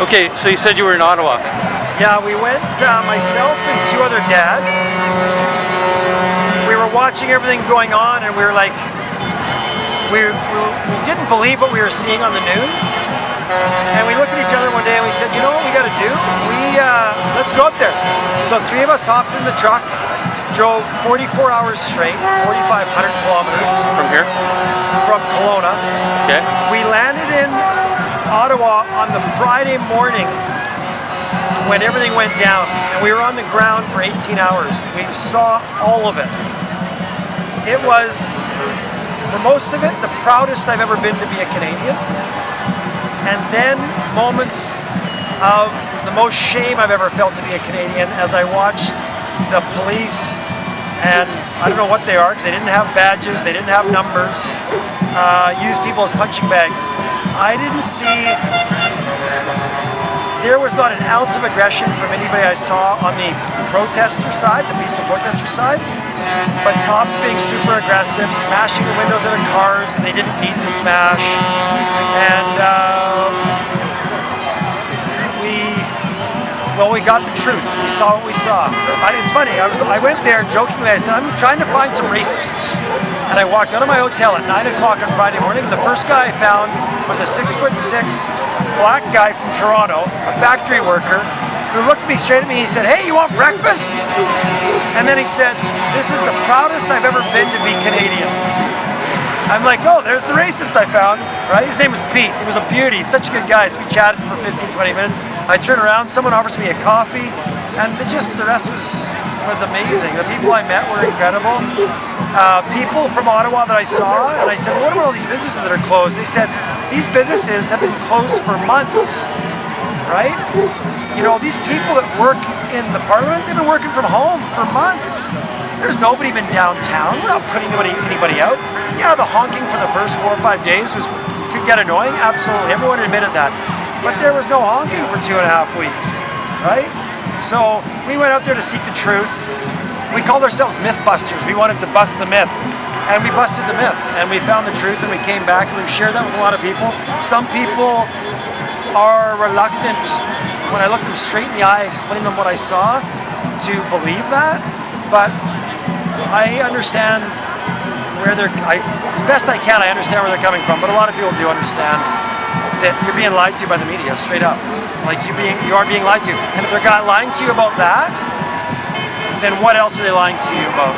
Okay, so you said you were in Ottawa. Yeah, we went, myself and two other dads. We were watching everything going on, and we were like, we didn't believe what we were seeing on the news. And we looked at each other one day and we said, you know what we got to do? Let's go up there. So three of us hopped in the truck, drove 44 hours straight, 4,500 kilometers. From here? From Kelowna. Okay. We landed in Ottawa on the Friday morning when everything went down, and we were on the ground for 18 hours. We saw all of it. It was, for most of it, the proudest I've ever been to be a Canadian. And then moments of the most shame I've ever felt to be a Canadian as I watched the police, and I don't know what they are because they didn't have badges, they didn't have numbers, use people as punching bags. I didn't see, there was not an ounce of aggression from anybody I saw on the protester side, the peaceful protester side, but cops being super aggressive, smashing the windows out of cars they didn't need to smash, and we got the truth. We saw what we saw. It's funny, I went there jokingly, I said, I'm trying to find some racists. And I walked out of my hotel at 9 o'clock on Friday morning, and the first guy I found was a 6'6" black guy from Toronto, a factory worker, who looked me straight at me. He said, hey, you want breakfast? And then he said, this is the proudest I've ever been to be Canadian. I'm like, oh, there's the racist I found, right? His name was Pete. He was a beauty. He's such a good guy. So we chatted for 15, 20 minutes. I turn around, someone offers me a coffee, and the rest was amazing. The people I met were incredible. People from Ottawa that I saw, and I said, well, what about all these businesses that are closed? They said, these businesses have been closed for months, right? You know, these people that work in the parliament, they've been working from home for months. There's nobody been downtown. We're not putting anybody out. Yeah, the honking for the first 4 or 5 days could get annoying, absolutely. Everyone admitted that. But there was no honking for 2.5 weeks, right? So we went out there to seek the truth. We called ourselves Mythbusters. We wanted to bust the myth. And we busted the myth. And we found the truth, and we came back, and we've shared that with a lot of people. Some people are reluctant, when I look them straight in the eye, explain them what I saw, to believe that. But I understand where as best I can, I understand where they're coming from. But a lot of people do understand that you're being lied to by the media, straight up. Like you are being lied to. And if they're lying to you about that, then what else are they lying to you about?